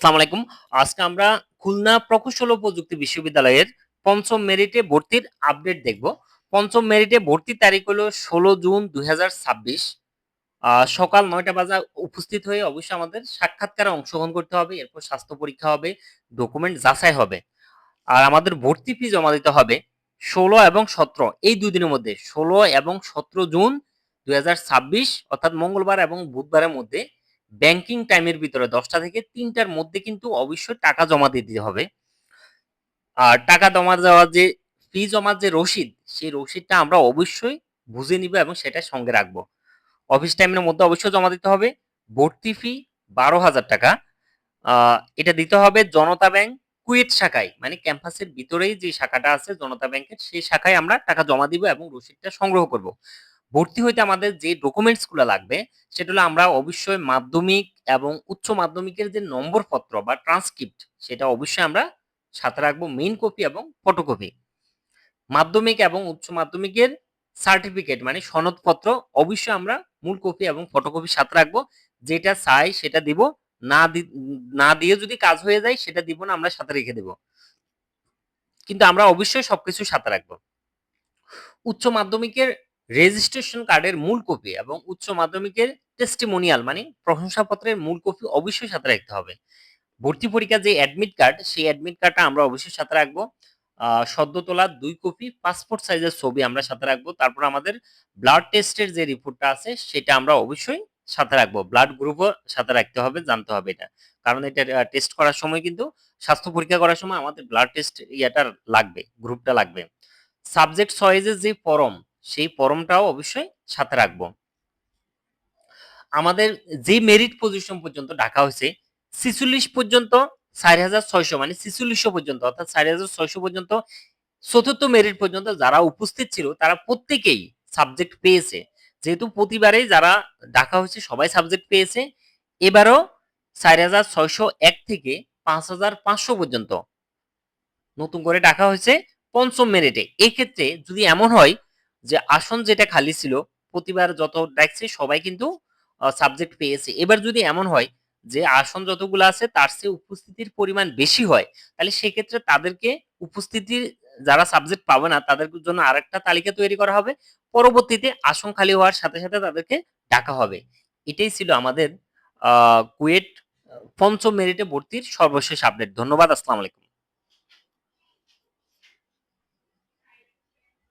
আসসালামু আলাইকুম। আজকে আমরা খুলনা প্রকৌশল ও প্রযুক্তি বিশ্ববিদ্যালয়ের পঞ্চম মেরিটে ভর্তির আপডেট দেখব। পঞ্চম মেরিটে ভর্তির তারিখ হলো ১৬ জুন ২০২৬। সকাল ৯টা বাজে উপস্থিত হয়ে অবশ্যই আমাদের সাক্ষাৎকারে অংশগ্রহণ করতে হবে। এরপর স্বাস্থ্য পরীক্ষা হবে, ডকুমেন্ট যাচাই হবে। আর আমাদের ভর্তি ফি জমা দিতে হবে ১৬ এবং ১৭ এই ২ দিনের মধ্যে। ১৬ এবং ১৭ জুন ২০২৬ অর্থাৎ মঙ্গলবার এবং বুধবারের মধ্যে ব্যাংকিং টাইমের ভিতরে ১০টা থেকে ৩টার মধ্যে কিন্তু অবশ্যই টাকা জমা দিয়ে দিতে হবে। আর টাকা জমা দেওয়ার যে ফি জমার যে রসিদ, সেই রসিদটা আমরা অবশ্যই বুঝে নিব এবং সেটা সঙ্গে রাখবো। অফিস টাইমের মধ্যে অবশ্যই জমা দিতে হবে। ভর্তি ফি ১২,০০০ টাকা। এটা দিতে হবে জনতা ব্যাংক কুয়েট শাখায়, মানে ক্যাম্পাসের ভিতরেই যে শাখাটা আছে জনতা ব্যাংকের, সেই শাখায় আমরা টাকা জমা দিব এবং রসিদটা সংগ্রহ করব। ভর্তি হইতে আমাদের যে ডকুমেন্টস গুলো লাগবে সেটা হলো আমরা অবশ্যই মাধ্যমিক এবং উচ্চ মাধ্যমিকের যে নম্বরপত্র বা ট্রান্সক্রিপ্ট সেটা অবশ্যই আমরা সাথে রাখবো, মেইন কপি এবং ফটোকপি। মাধ্যমিক এবং উচ্চ মাধ্যমিকের সার্টিফিকেট মানে সনদপত্র অবশ্যই আমরা মূল কপি এবং ফটোকপি সাথে রাখবো। যেটা চাই সেটা দিব, না দিয়ে যদি কাজ হয়ে যায় সেটা দিব না, আমরা সাথে রেখে দেব। কিন্তু আমরা অবশ্যই সবকিছু সাথে রাখবো। উচ্চ মাধ্যমিকের রেজিস্ট্রেশন কার্ডের মূল কপি এবং উচ্চ মাধ্যমিকের টেস্টিমোনিয়াল মানে প্রশংসাপত্রের মূল কপি অবশ্যই সাথে রাখতে হবে। ভর্তি পরীক্ষার যে অ্যাডমিট কার্ড সেই অ্যাডমিট কার্ডটা আমরা অবশ্যই সাথে রাখবো। সদ্য তোলা ২ কপি পাসপোর্ট সাইজের ছবি আমরা সাথে রাখবো। তারপর আমাদের ব্লাড টেস্টের যে রিপোর্টটা আছে সেটা আমরা অবশ্যই সাথে রাখবো। ব্লাড গ্রুপও সাথে রাখতে হবে, জানতে হবে এটা। কারণ এটা টেস্ট করার সময় কিন্তু স্বাস্থ্য পরীক্ষা করার সময় আমাদের ব্লাড টেস্ট ইয়াটা লাগবে, গ্রুপটা লাগবে। সাবজেক্ট চয়েসের যে ফরম সেই ফরমটাও অবশ্যই সাথে রাখবো। আমাদের যে মেরিট পজিশন পর্যন্ত ডাকা হয়েছে ৪৬ পর্যন্ত ৪,৬০০ মানে ৪৬০০ পর্যন্ত অর্থাৎ ৪,৬০০ পর্যন্ত চতুর্থ মেরিট পর্যন্ত যারা উপস্থিত ছিল তারা প্রত্যেকেই সাবজেক্ট পেয়েছে। যেহেতু প্রতিবারেই যারা ডাকা হয়েছে সবাই সাবজেক্ট পেয়েছে, এবারও ৪,৬০১ থেকে ৫,৫০০ পর্যন্ত নতুন করে ডাকা হয়েছে পঞ্চম মেরিটে। এক্ষেত্রে যদি এমন হয় যে আসন যেটা খালি ছিল প্রতিবার যত ডাকছে সবাই কিন্তু সাবজেক্ট পেয়েছে, এবার যদি এমন হয় যে আসন যতগুলো আছে তার চেয়ে উপস্থিতির পরিমাণ বেশি হয়, তাহলে সেক্ষেত্রে তাদেরকে উপস্থিতির যারা সাবজেক্ট পাবে না তাদের জন্য আরেকটা তালিকা তৈরি করা হবে। পরবর্তীতে আসন খালি হওয়ার সাথে সাথে তাদেরকে ডাকা হবে। এটাই ছিল আমাদের কুয়েট পঞ্চম মেরিটে ভর্তির সর্বশেষ আপডেট। ধন্যবাদ। আসসালামু আলাইকুম।